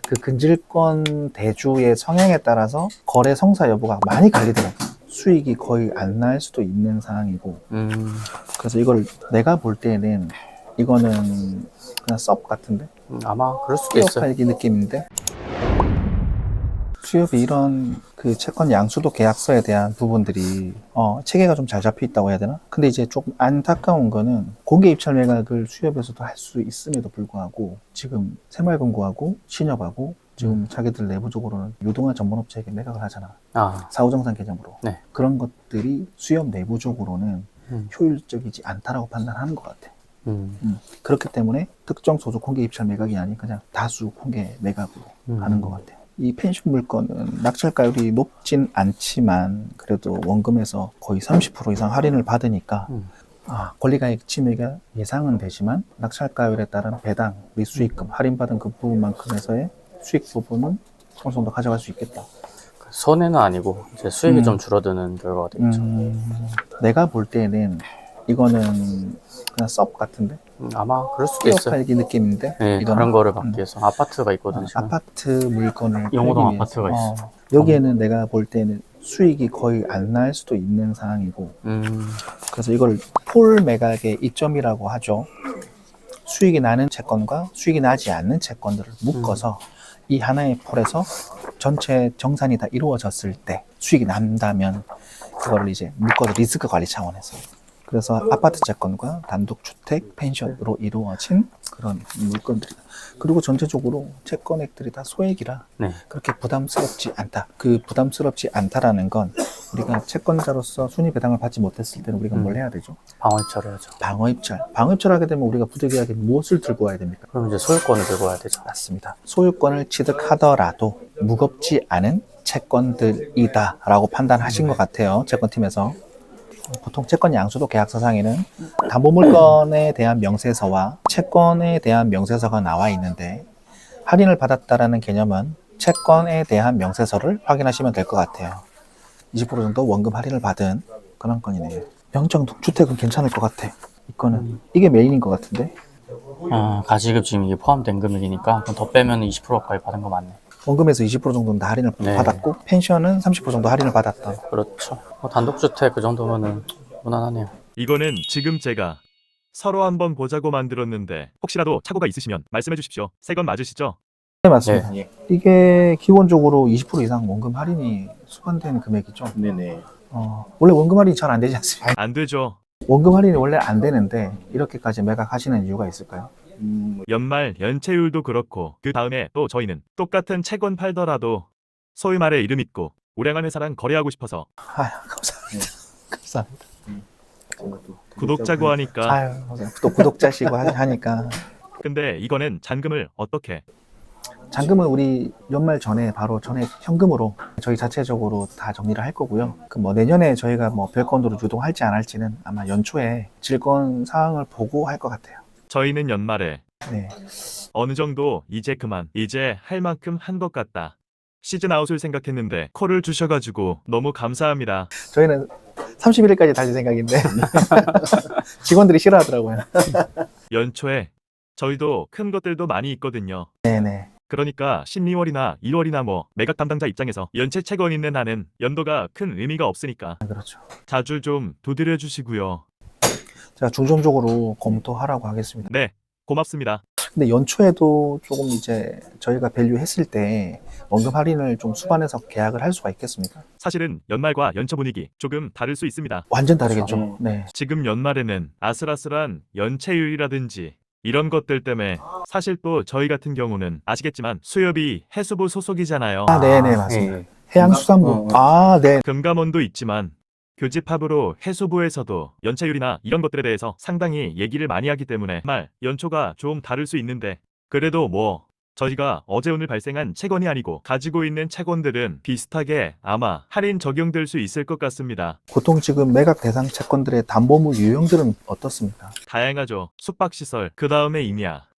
그 근질권 대주의 성향에 따라서 거래 성사 여부가 많이 갈리더라고요. 수익이 거의 안 날 수도 있는 상황이고 그래서 이걸 내가 볼 때는 이거는 그냥 썹 같은데? 아마 그럴 수도 수협 있어요. 팔기 느낌인데? 수협이 이런 그 채권 양수도 계약서에 대한 부분들이 체계가 좀 잘 잡혀 있다고 해야 되나? 근데 이제 조금 안타까운 거는 공개 입찰 매각을 수협에서도 할 수 있음에도 불구하고 지금 새마을금고하고 신협하고 지금 자기들 내부적으로는 유동화 전문업체에게 매각을 하잖아. 사후정산 개념으로. 네. 그런 것들이 수협 내부적으로는 효율적이지 않다라고 판단하는 것 같아. 그렇기 때문에 특정 소주 공개 입찰 매각이 아닌 그냥 다수 공개 매각으로 하는 것 같아요. 이 펜션 물건은 낙찰가율이 높진 않지만 그래도 원금에서 거의 30% 이상 할인을 받으니까 권리가액 침해가 예상은 되지만 낙찰가율에 따른 배당, 우리 수익금, 할인받은 그 부분만큼에서의 수익 부분은 어느 정도 가져갈 수 있겠다. 손해는 아니고 이제 수익이 좀 줄어드는 결과가 되겠죠. 내가 볼 때는 이거는 그냥 썹 같은데? 아마 그럴 수도 수협 있어요. 팔기 느낌인데? 네, 이거는? 다른 거를 받기 위해서 아파트가 있거든요. 아파트 물건을 용호동 팔기 아파트가 위해서. 있어. 여기에는 내가 볼 때는 수익이 거의 안 날 수도 있는 상황이고 그래서 이걸 폴 매각의 이점이라고 하죠. 수익이 나는 채권과 수익이 나지 않는 채권들을 묶어서 이 하나의 폴에서 전체 정산이 다 이루어졌을 때 수익이 난다면 그거를 이제 묶어서 리스크 관리 차원에서 그래서 아파트 채권과 단독주택, 펜션으로 이루어진 그런 물건들이다. 그리고 전체적으로 채권액들이 다 소액이라 그렇게 부담스럽지 않다. 그 부담스럽지 않다라는 건 우리가 채권자로서 순위 배당을 받지 못했을 때는 우리가 뭘 해야 되죠? 방어입찰을 하죠. 방어입찰. 방어입찰 하게 되면 우리가 부득이하게 무엇을 들고 와야 됩니까? 그럼 이제 소유권을 들고 와야 되죠. 맞습니다. 소유권을 취득하더라도 무겁지 않은 채권들이다 라고 판단하신 것 같아요. 채권팀에서. 보통 채권 양수도 계약서상에는 담보물건에 대한 명세서와 채권에 대한 명세서가 나와 있는데 할인을 받았다라는 개념은 채권에 대한 명세서를 확인하시면 될 것 같아요. 20% 정도 원금 할인을 받은 그런 건이네요. 명정동 주택은 괜찮을 것 같아. 이거는 이게 메인인 것 같은데 가지급 지금 이게 포함된 금액이니까 그럼 더 빼면 20% 가까이 받은 거 맞네. 원금에서 20% 정도는 다 할인을 받았고 펜션은 30% 정도 할인을 받았다. 그렇죠. 단독주택 그 정도면은 무난하네요. 이거는 지금 제가 서로 한번 보자고 만들었는데 혹시라도 착오가 있으시면 말씀해 주십시오. 새 건 맞으시죠? 네, 맞습니다. 이게 기본적으로 20% 이상 원금 할인이 수반된 금액이죠. 네네. 원래 원금 할인이 잘 안 되지 않습니까? 안 되죠. 원금 할인이 원래 안 되는데 이렇게까지 매각하시는 이유가 있을까요? 연말 연체율도 그렇고 그 다음에 또 저희는 똑같은 채권 팔더라도 소위 말해 이름 있고 우량한 회사랑 거래하고 싶어서 감사합니다. 감사합니다. 구독자고 하니까. 또 구독자시고 하니까. 근데 이거는 잔금을 어떻게? 잔금은 우리 연말 전에 바로 전액 현금으로 저희 자체적으로 다 정리를 할 거고요. 내년에 저희가 별건으로 유동할지 안 할지는 아마 연초에 질권 사항을 보고 할 것 같아요. 저희는 연말에 네. 어느 정도 이제 할 만큼 한 것 같다. 시즌 아웃을 생각했는데 콜을 주셔가지고 너무 감사합니다. 저희는 31일까지 달릴 생각인데 직원들이 싫어하더라고요. 연초에 저희도 큰 것들도 많이 있거든요. 네네. 그러니까 12월이나 1월이나 매각 담당자 입장에서 연체 채권 있는 한은 연도가 큰 의미가 없으니까 그렇죠. 자주 좀 두드려 주시고요. 제가 중점적으로 검토하라고 하겠습니다. 네, 고맙습니다. 근데 연초에도 조금 이제 저희가 밸류 했을 때 원금 할인을 좀 수반해서 계약을 할 수가 있겠습니까? 사실은 연말과 연초 분위기 조금 다를 수 있습니다. 완전 다르겠죠. 네. 지금 연말에는 아슬아슬한 연체율이라든지 이런 것들 때문에 사실 또 저희 같은 경우는 아시겠지만 수협이 해수부 소속이잖아요. 네네, 맞습니다. 해양수산부. 네. 금감원도 있지만 교집합으로 해수부에서도 연체율이나 이런 것들에 대해서 상당히 얘기를 많이 하기 때문에 연초가 좀 다를 수 있는데 그래도 저희가 어제 오늘 발생한 채권이 아니고 가지고 있는 채권들은 비슷하게 아마 할인 적용될 수 있을 것 같습니다. 보통 지금 매각 대상 채권들의 담보물 유형들은 어떻습니까? 다양하죠. 숙박시설, 그 다음에 임야.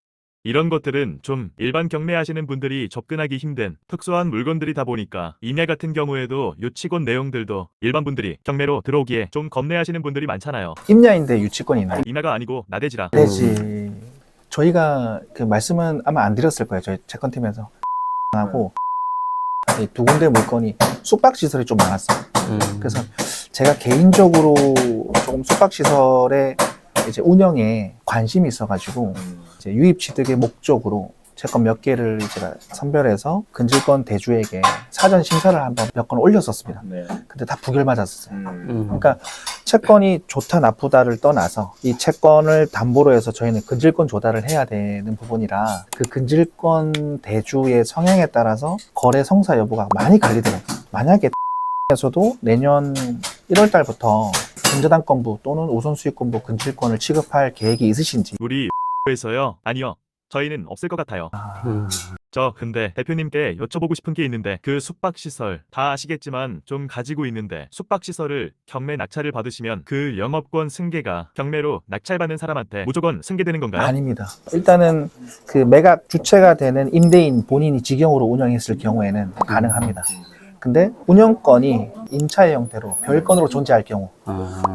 이런 것들은 좀 일반 경매하시는 분들이 접근하기 힘든 특수한 물건들이다 보니까 임야 같은 경우에도 유치권 내용들도 일반 분들이 경매로 들어오기에 좀 겁내하시는 분들이 많잖아요. 임야인데 유치권이 있나요? 임야가 아니고 나대지라. 나대지. 저희가 그 말씀은 아마 안 드렸을 거예요. 저희 채권팀에서. 하고 이 두 군데 물건이 숙박시설이 좀 많았어요. 그래서 제가 개인적으로 조금 숙박시설의 이제 운영에 관심이 있어가지고 이제 유입 취득의 목적으로 채권 몇 개를 제가 선별해서 근질권 대주에게 사전 심사를 한번 몇 건 올렸었습니다. 네. 근데 다 부결 맞았었어요. 그러니까 채권이 좋다 나쁘다를 떠나서 이 채권을 담보로 해서 저희는 근질권 조달을 해야 되는 부분이라 그 근질권 대주의 성향에 따라서 거래 성사 여부가 많이 갈리더라고요. 만약에 에서도 내년 1월 달부터 근저당권부 또는 우선수익권부 근질권을 취급할 계획이 있으신지. 우리 에서요? 아니요. 저희는 없을 것 같아요. 저 근데 대표님께 여쭤보고 싶은 게 있는데 그 숙박시설 다 아시겠지만 좀 가지고 있는데 숙박시설을 경매 낙찰을 받으시면 그 영업권 승계가 경매로 낙찰받는 사람한테 무조건 승계되는 건가요? 아닙니다. 일단은 그 매각 주체가 되는 임대인 본인이 직영으로 운영했을 경우에는 가능합니다. 근데 운영권이 임차의 형태로 별건으로 존재할 경우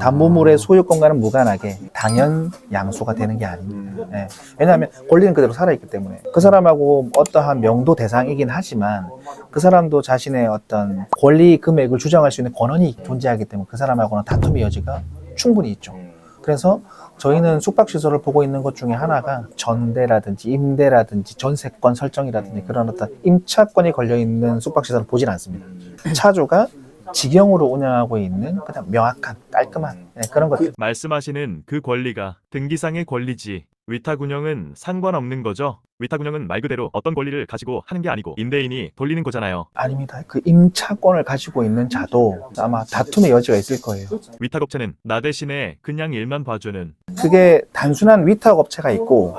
담보물의 소유권과는 무관하게 당연 양수가 되는 게 아닙니다. 예. 왜냐하면 권리는 그대로 살아있기 때문에 그 사람하고 어떠한 명도 대상이긴 하지만 그 사람도 자신의 어떤 권리 금액을 주장할 수 있는 권한이 존재하기 때문에 그 사람하고는 다툼의 여지가 충분히 있죠. 그래서 저희는 숙박시설을 보고 있는 것 중에 하나가 전대라든지 임대라든지 전세권 설정이라든지 그런 어떤 임차권이 걸려있는 숙박시설을 보진 않습니다. 차주가 직영으로 운영하고 있는 그냥 명확한 깔끔한 그런 것들. 말씀하시는 그 권리가 등기상의 권리지 위탁 운영은 상관없는 거죠? 위탁 운영은 말 그대로 어떤 권리를 가지고 하는 게 아니고 임대인이 돌리는 거잖아요. 아닙니다. 그 임차권을 가지고 있는 자도 아마 다툼의 여지가 있을 거예요. 위탁업체는 나 대신에 그냥 일만 봐주는 그게 단순한 위탁업체가 있고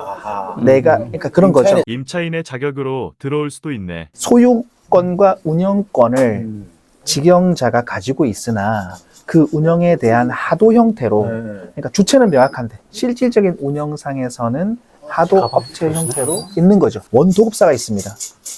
그러니까 그런 거죠. 임차인의 자격으로 들어올 수도 있네. 소유권과 운영권을 직영자가 가지고 있으나 그 운영에 대한 하도 형태로 그러니까 주체는 명확한데 실질적인 운영상에서는 하도 업체 형태로 있는 거죠. 원도급사가 있습니다.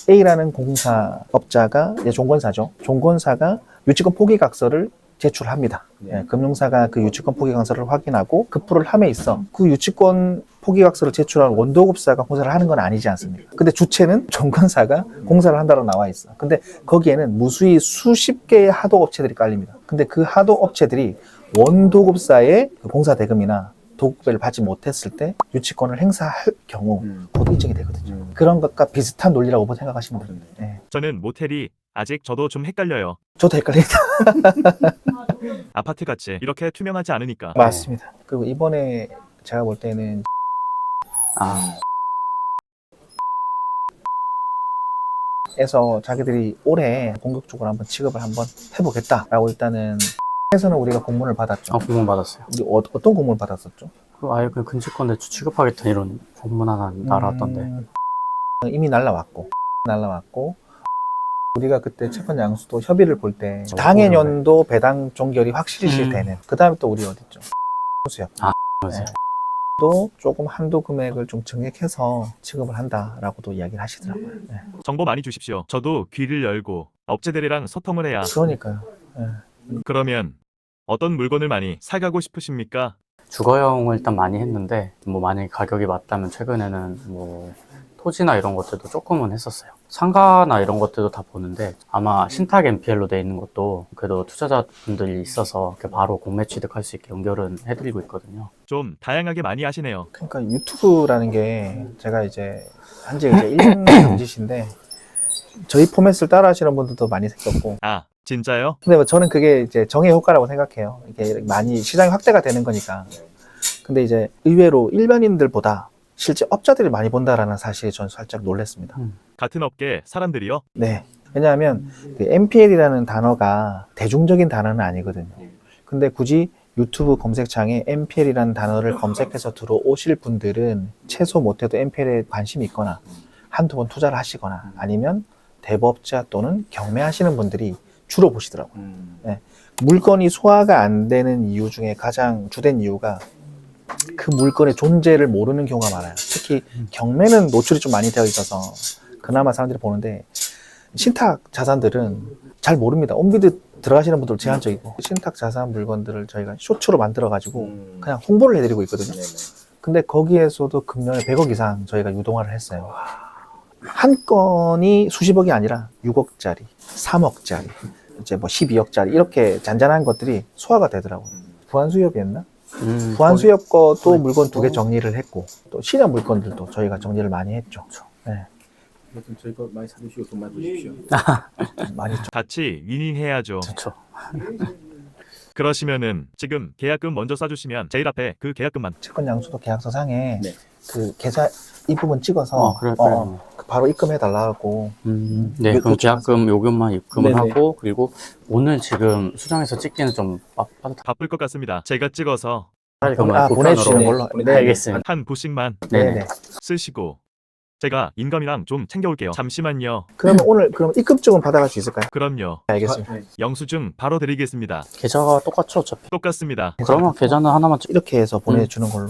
A라는 공사업자가 이제 종건사죠. 종건사가 유치권 포기각서를 제출합니다. 금융사가 그 유치권 포기각서를 확인하고 급부를 함에 있어 그 유치권 포기각서를 제출한 원도급사가 공사를 하는 건 아니지 않습니까? 근데 주체는 종건사가 공사를 한다고 나와 있어. 근데 거기에는 무수히 수십 개의 하도업체들이 깔립니다. 근데 그 하도업체들이 원도급사의 공사 대금이나 도급을 받지 못했을 때 유치권을 행사할 경우 곧 인정이 되거든요. 그런 것과 비슷한 논리라고 생각하시면 됩니다. 네. 저는 모텔이 아직 저도 좀 헷갈려요. 저도 헷갈립니다. 아파트같이 이렇게 투명하지 않으니까. 맞습니다. 그리고 이번에 제가 볼 때는 에서 자기들이 올해 본격적으로 한번 취급을 한번 해보겠다라고 일단은 에서는 우리가 공문을 받았죠. 공문 받았어요. 우리 어떤 공문을 받았었죠? 그 아예 그 근질권 대출 취급하겠다 이런 공문 하나 날아왔던데. 이미 날라왔고 우리가 그때 채권 양수도 협의를 볼 때 당해년도 배당 종결이 확실시 되는 그 다음에 또 우리 어딨죠? 수협. 맞아요. 또 조금 한도 금액을 좀 증액해서 취급을 한다라고도 이야기를 하시더라고요. 네. 정보 많이 주십시오. 저도 귀를 열고 업체들이랑 소통을 해야. 그러니까요. 네. 그러면 어떤 물건을 많이 사가고 싶으십니까? 주거용을 일단 많이 했는데 뭐 만약에 가격이 맞다면 최근에는 뭐 토지나 이런 것들도 조금은 했었어요. 상가나 이런 것들도 다 보는데 아마 신탁 NPL로 돼 있는 것도 그래도 투자자분들이 있어서 이렇게 바로 공매 취득할 수 있게 연결은 해드리고 있거든요. 좀 다양하게 많이 하시네요. 그러니까 유튜브라는 게 제가 이제 한지 이제 1년 넘짓인데 저희 포맷을 따라 하시는 분들도 많이 생겼고 아, 진짜요? 근데 뭐 저는 그게 이제 정의 효과라고 생각해요. 이게 많이 시장이 확대가 되는 거니까. 근데 이제 의외로 일반인들보다 실제 업자들이 많이 본다라는 사실에 저는 살짝 놀랐습니다. 같은 업계 사람들이요? 네. 왜냐하면 그 NPL이라는 단어가 대중적인 단어는 아니거든요. 근데 굳이 유튜브 검색창에 NPL이라는 단어를 검색해서 들어오실 분들은 최소 못해도 NPL에 관심이 있거나 한두 번 투자를 하시거나 아니면 대법자 또는 경매하시는 분들이 주로 보시더라고요. 네. 물건이 소화가 안 되는 이유 중에 가장 주된 이유가 그 물건의 존재를 모르는 경우가 많아요. 특히 경매는 노출이 좀 많이 되어 있어서 그나마 사람들이 보는데 신탁 자산들은 잘 모릅니다. 온비드 들어가시는 분들 제한적이고 신탁 자산 물건들을 저희가 쇼츠로 만들어 가지고 그냥 홍보를 해드리고 있거든요. 근데 거기에서도 금년에 100억 이상 저희가 유동화를 했어요. 한 건이 수십억이 아니라 6억짜리, 3억짜리, 이제 뭐 12억짜리 이렇게 잔잔한 것들이 소화가 되더라고요. 부안수협이었나? 부안수협 거도 물건 2개 정리를 했고 또 신약 물건들도 저희가 정리를 많이 했죠. 네, 아무튼 저희 거 많이 사주시고 돈 많이 주십시오. 많이 같이 위닝해야죠. 그렇죠. 그러시면은 지금 계약금 먼저 써주시면 제일 앞에 그 계약금만 채권 양수도 계약서 상에 네. 그 계좌 이 부분 찍어서 그래. 바로 입금해 달라고. 네, 그럼 계약금 요금만 입금을 네네. 하고, 그리고 오늘 지금 수정해서 찍기는 좀 빠듯하게 바쁠 것 같습니다. 제가 찍어서 그러면 보내주시는 보편으로. 걸로. 네. 알겠습니다. 한 부씩만 네네. 쓰시고 제가 인감이랑 좀 챙겨올게요. 잠시만요. 그러면 오늘 그럼 입금증은 받아갈 수 있을까요? 그럼요. 알겠습니다. 네. 영수증 바로 드리겠습니다. 계좌가 똑같죠, 어차피. 똑같습니다. 그러면 계좌는 하나만 찍. 이렇게 해서 보내주는 걸로.